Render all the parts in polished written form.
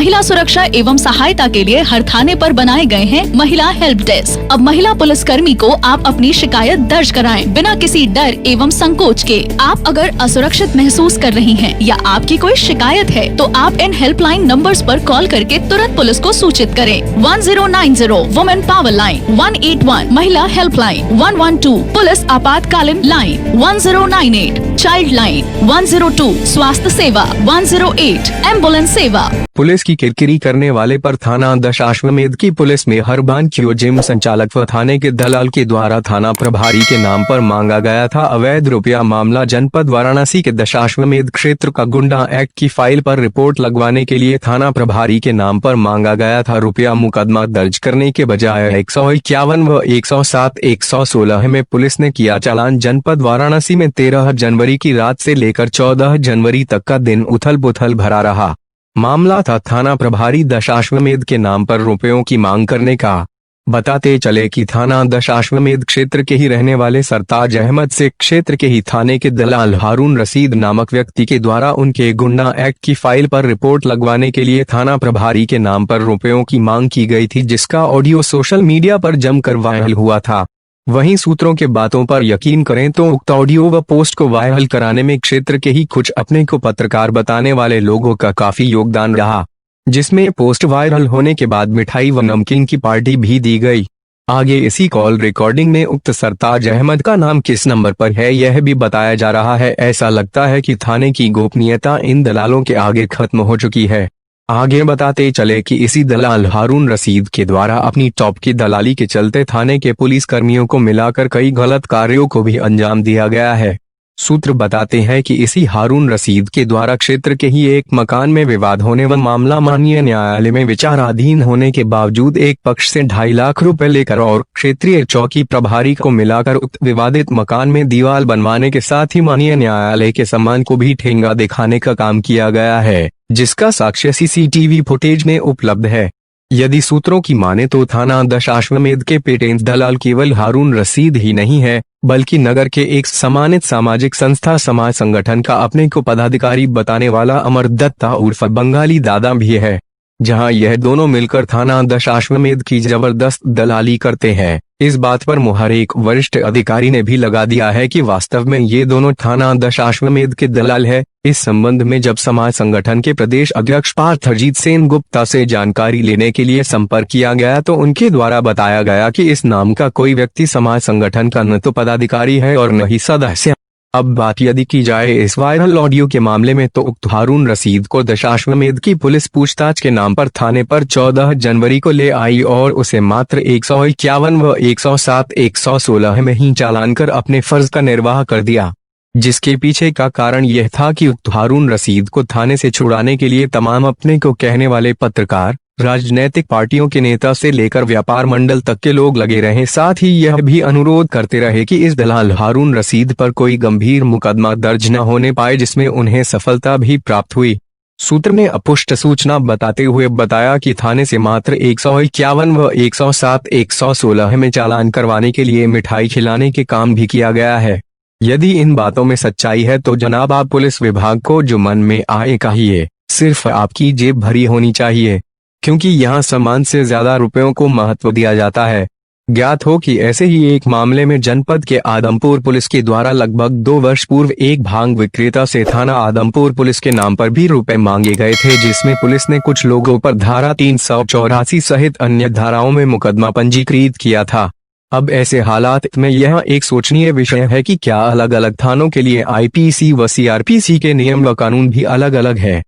महिला सुरक्षा एवं सहायता के लिए हर थाने पर बनाए गए हैं महिला हेल्प डेस्क। अब महिला पुलिसकर्मी को आप अपनी शिकायत दर्ज कराएं बिना किसी डर एवं संकोच के। आप अगर असुरक्षित महसूस कर रही हैं या आपकी कोई शिकायत है तो आप इन हेल्पलाइन नंबर्स पर कॉल करके तुरंत पुलिस को सूचित करें। 1090 वुमेन पावर लाइन, 181 महिला हेल्पलाइन, 112 पुलिस आपातकालीन लाइन, 1098 चाइल्ड लाइन, 102 स्वास्थ्य सेवा, 108 एम्बुलेंस सेवा। पुलिस की किरकिरी करने वाले पर थाना दशाश्वमेध की पुलिस में हरबान क्यों जिम संचालक व थाने के दलाल के द्वारा थाना प्रभारी के नाम पर मांगा गया था अवैध रुपया। मामला जनपद वाराणसी के दशाश्वमेध क्षेत्र का गुंडा एक्ट की फाइल पर रिपोर्ट लगवाने के लिए थाना प्रभारी के नाम पर मांगा गया था रुपया। मुकदमा दर्ज करने के बजाय 151 व 107 116 में पुलिस ने किया चालान। जनपद वाराणसी में 13 जनवरी की रात से लेकर 14 जनवरी तक का दिन उथल पुथल भरा रहा। मामला था थाना प्रभारी दशाश्वमेध के नाम पर रुपयों की मांग करने का। बताते चले कि थाना दशाश्वमेध क्षेत्र के ही रहने वाले सरताज अहमद से क्षेत्र के ही थाने के दलाल हारून रशीद नामक व्यक्ति के द्वारा उनके गुंडा एक्ट की फाइल पर रिपोर्ट लगवाने के लिए थाना प्रभारी के नाम पर रुपयों की मांग की गई थी, जिसका ऑडियो सोशल मीडिया पर जमकर वायरल हुआ था। वहीं सूत्रों के बातों पर यकीन करें तो उक्त ऑडियो व पोस्ट को वायरल कराने में क्षेत्र के ही कुछ अपने को पत्रकार बताने वाले लोगों का काफी योगदान रहा, जिसमें पोस्ट वायरल होने के बाद मिठाई व नमकीन की पार्टी भी दी गई। आगे इसी कॉल रिकॉर्डिंग में उक्त सरताज अहमद का नाम किस नंबर पर है यह भी बताया जा रहा है। ऐसा लगता है कि थाने की गोपनीयता इन दलालों के आगे खत्म हो चुकी है। आगे बताते चले कि इसी दलाल हारून रशीद के द्वारा अपनी टॉप की दलाली के चलते थाने के पुलिस कर्मियों को मिलाकर कई गलत कार्यों को भी अंजाम दिया गया है। सूत्र बताते हैं कि इसी हारून रशीद के द्वारा क्षेत्र के ही एक मकान में विवाद होने व मामला माननीय न्यायालय में विचाराधीन होने के बावजूद एक पक्ष से 2.5 लाख रुपए लेकर और क्षेत्रीय चौकी प्रभारी को मिलाकर उक्त विवादित मकान में दीवार बनवाने के साथ ही माननीय न्यायालय के सम्मान को भी ठेंगा दिखाने का काम किया गया है, जिसका साक्ष्य सीसीटीवी फुटेज में उपलब्ध है। यदि सूत्रों की माने तो थाना दशाश्वमेध के पेटेंट दलाल केवल हारून रशीद ही नहीं है, बल्कि नगर के एक सम्मानित सामाजिक संस्था समाज संगठन का अपने को पदाधिकारी बताने वाला अमर दत्ता उर्फ बंगाली दादा भी है, जहां यह दोनों मिलकर थाना दशाश्वमेध की जबरदस्त दलाली करते हैं। इस बात पर मुहर एक वरिष्ठ अधिकारी ने भी लगा दिया है कि वास्तव में ये दोनों थाना दशाश्वमेध के दलाल है। इस संबंध में जब समाज संगठन के प्रदेश अध्यक्ष पार्थजीत सेन गुप्ता से जानकारी लेने के लिए संपर्क किया गया तो उनके द्वारा बताया गया कि इस नाम का कोई व्यक्ति समाज संगठन का न तो पदाधिकारी है और न ही सदस्य। अब बात यदि की जाए इस वायरल ऑडियो के मामले में तो उक्त हारून रशीद को दशाश्वमेध की पुलिस पूछताछ के नाम पर थाने पर 14 जनवरी को ले आई और उसे मात्र 151 व 107 116 में ही चालान कर अपने फर्ज का निर्वाह कर दिया, जिसके पीछे का कारण यह था कि उक्त हारून रशीद को थाने से छुड़ाने के लिए तमाम अपने को कहने वाले पत्रकार, राजनैतिक पार्टियों के नेता से लेकर व्यापार मंडल तक के लोग लगे रहे। साथ ही यह भी अनुरोध करते रहे कि इस दलाल हारून रशीद पर कोई गंभीर मुकदमा दर्ज न होने पाए, जिसमें उन्हें सफलता भी प्राप्त हुई। सूत्र ने अपुष्ट सूचना बताते हुए बताया कि थाने से मात्र 151 व 107 116 में चालान करवाने के लिए मिठाई खिलाने के काम भी किया गया है। यदि इन बातों में सच्चाई है तो जनाब आप पुलिस विभाग को जो मन में आए कहिए, सिर्फ आपकी जेब भरी होनी चाहिए, क्योंकि यहाँ सम्मान से ज्यादा रुपयों को महत्व दिया जाता है। ज्ञात हो कि ऐसे ही एक मामले में जनपद के आदमपुर पुलिस के द्वारा लगभग 2 वर्ष पूर्व एक भांग विक्रेता से थाना आदमपुर पुलिस के नाम पर भी रुपए मांगे गए थे, जिसमें पुलिस ने कुछ लोगों पर धारा 384 सहित अन्य धाराओं में मुकदमा पंजीकृत किया था। अब ऐसे हालात में यह एक सोचनीय विषय है कि क्या अलग अलग थानों के लिए आईपीसी व सीआरपीसी के नियम व कानून भी अलग अलग है।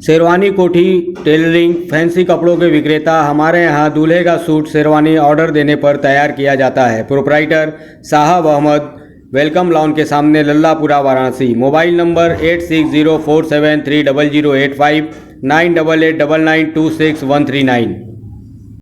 शेरवानी, कोठी, टेलरिंग, फैंसी कपड़ों के विक्रेता। हमारे यहाँ दूल्हे का सूट शेरवानी ऑर्डर देने पर तैयार किया जाता है। प्रोपराइटर साहब अहमद, वेलकम लॉन के सामने, लल्लापुरा, वाराणसी। Mobile number 8604730085 9889926 139।